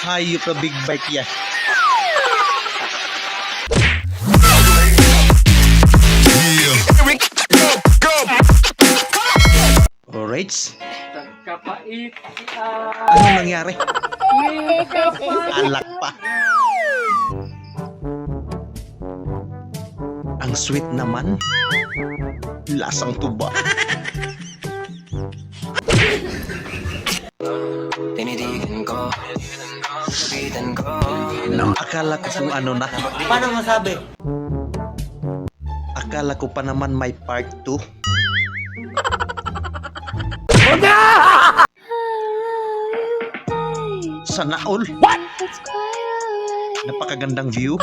Hayop na big bike yan. Alright. Kapait. Anong nangyari? Alak pa. Ang sweet naman. Lasang tuba. Tinitigan ko, sabitan ko. Akala ko kung ano na. Paano masabi? Akala ko pa naman may part 2. Sana all. What? Napakagandang view.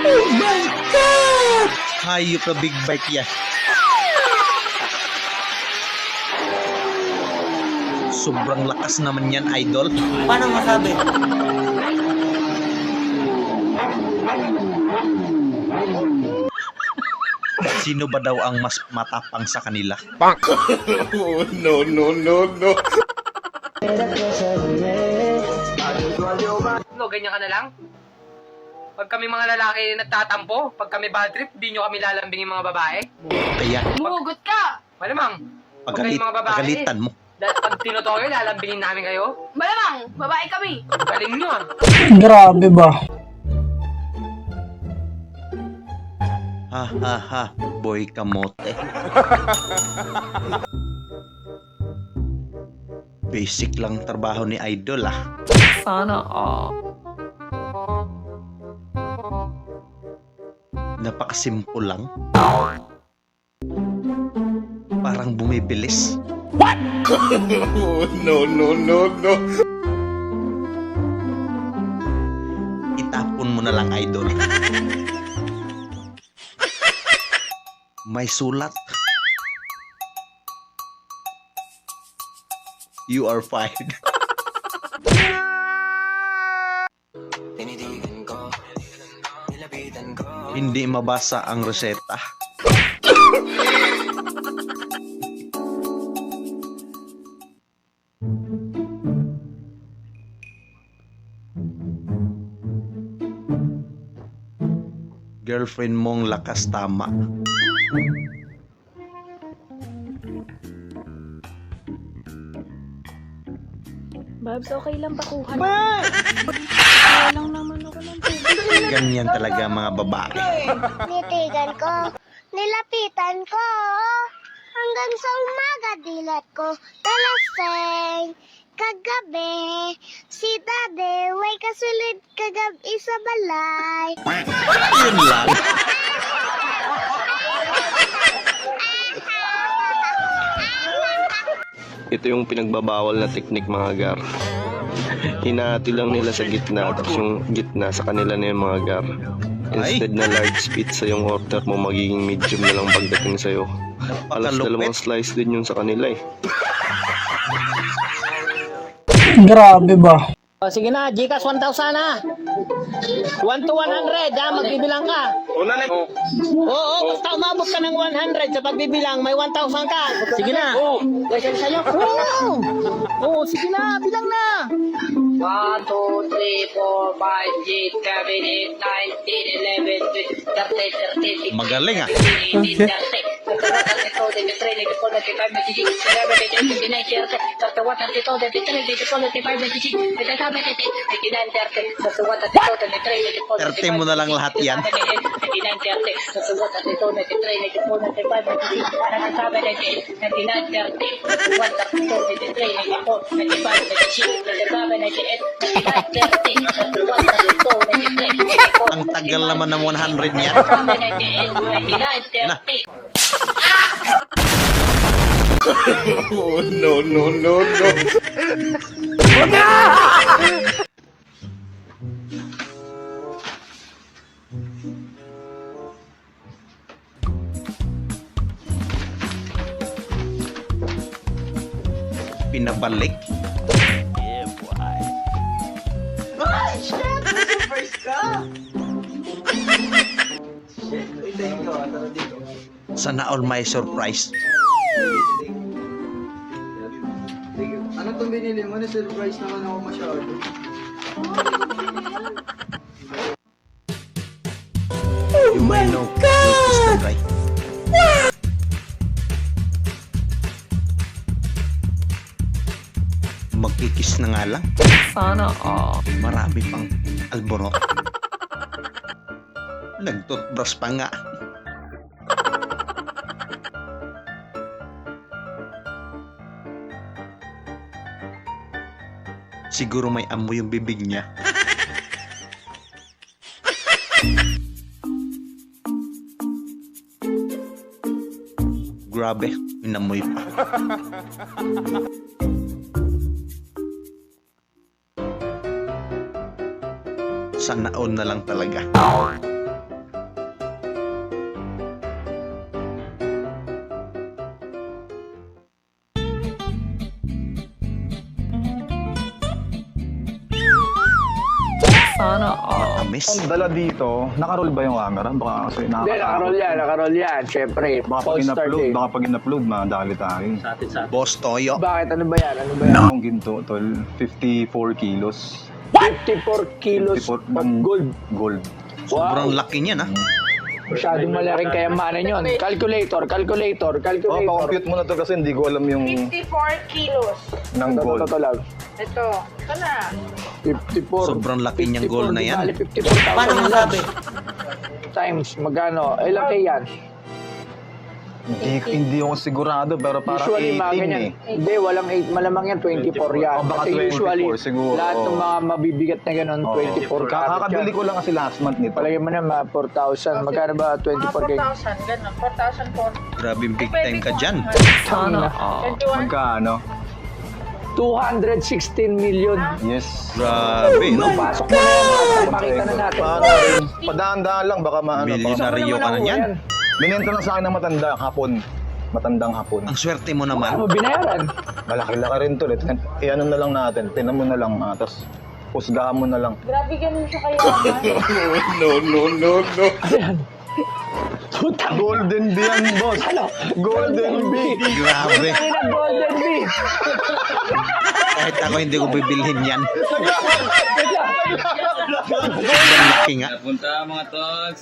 Oh my God! Hayop na big bike yan. Sobrang lakas naman yan, idol. Paano masabi? Sino ba daw ang mas matapang sa kanila? Oh, no, no, no, no. No, ganyan ka na lang? Pag kami mga lalaki nagtatampo, pag kami bad trip, di nyo kami lalambingin mga babae? Kaya, Mugot ka! Malamang, pag kayo mga babae, pagalitan mo. pag tinutoyo, lalambingin namin kayo? Malamang, babae kami. Galing nyo ah. Grabe ba? Ha ha ha, boy kamote. Basic lang trabaho ni idol ah. Sana all. Napakasimple lang. Parang bumibilis. Oh, no, no, no, no. Itapon mo na lang, idol. May sulat. You are fired. Tinitigan ko, nilapitan ko. Hindi mabasa ang reseta. Girlfriend mong lakas tama. Babs, okay lang bakuhan. Kaya lang naman ako ng tubig. Ganyan talaga mga babae. Nitigan ko, nilapitan ko, hanggang sa umaga dilat ko, talaseng, kagabi, si dade, way kasulid kagabi sa balay. Yun lang. Ito yung pinagbabawal na teknik mga gar. Hinati lang nila sa gitna, tapos yung gitna sa kanila na yung mga gar. Instead na large pizza yung order mo, magiging medium na lang pagdating sa'yo. Alas dalawang slice din yun sa kanila eh. Grabe ba? O, sige na, Gcash 1,000 na. 1 to 100, magbibilang ka. Oo, basta umabot ka ng 100 sa pagbibilang, may 1,000 ka. Sige na. Kasi sa'yo. Oo, sige na, bilang na. 1, 2, 3, 4, 5, 6, 7, 8, 9, 10, 11, 12, 13, 14, 15, Magaling ah. 16, 17, 30 mo na lang lahat yan. Ang tagal naman ng 100 niya. Oh, no, no, no, no. Pinabalik. Sana all may surprise. Ano itong binili mo? Na-surprise naman ako masyado. You may know, is the right. Magkikis na nga lang. Sana all. Marami pang alborot. Nagtutbrush pa nga. Siguro may amoy yung bibig niya. Grabe, inamoy pa. Sana all na lang talaga. Sana all. Amis. Ang dala dito, nakaroll ba yung camera? Baka kasi Hindi, nakaroll yan. Siyempre, Baka pag in-upload, baka pag in-upload, madali tayo. Boss Toyo. Bakit? Ano ba yan? Ang ginto, tol, 54 kilos. 54 kilos 54 of gold. Gold. Sobrang laki niya na. Masyadong malaking kayamanan yun. Calculator. Oh, pa-compute mo na to kasi hindi ko alam yung 54 kilos. ng gold. Ito lang. Ito. Ito na. 54. Sobrang laki niyang gold na yan. Bali, 54,000 Paano masabi? times magkano? Ilang kay yan? Hindi ako sigurado pero parang Usually, mga 18 ganyan. eh. Hindi, walang 8. Malamang yan, 24 yan. O, baka Kasi 24 usually, siguro. lahat ng mga mabibigat na gano'n, 24 karat Kakabili yan. ko lang kasi last month nito. Palagay mo na mga 4,000. Magkano ba 24 kayo? 4,000. Ganun. 4,000 Grabe big time ka dyan. Sana all. 21. Magkano? 216 million. Yes. Grabe, no? Pasok mo na yan. Makita na natin. Paano rin? Padaan-daan lang, baka maano. Bilyonaryo ka na yan. Binenta lang sa akin ng matanda, hapon. Matandang hapon. Ang swerte mo Ano naman. mo binayaran? Malaki-laki rin to. Iano na lang natin. Tinan mo na lang. Tapos, husgahan mo na lang. Grabe ganun siya kayaman. No. Putang. Golden bee yan, boss. Ano? Golden bee. Grabe. Ang ina, golden bee. Kahit ako hindi ko bibilhin yan. Sobrang laki nga. Punta mga togs.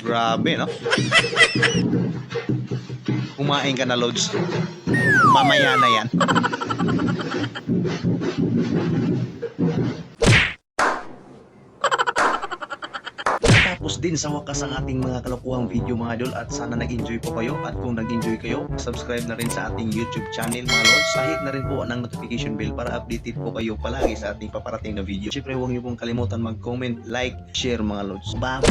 Grabe, no? Kumain ka na, Lods. Mamaya na yan. Tapos din sa wakas ang ating mga kalokohang video mga idol, at sana nag-enjoy po kayo, at kung nag-enjoy kayo, subscribe na rin sa ating YouTube channel mga lods, hit na rin po ng notification bell para updated po kayo palagi sa ating paparating na video. Siyempre huwag niyo pong kalimutan mag-comment, like, share mga lods. Bago!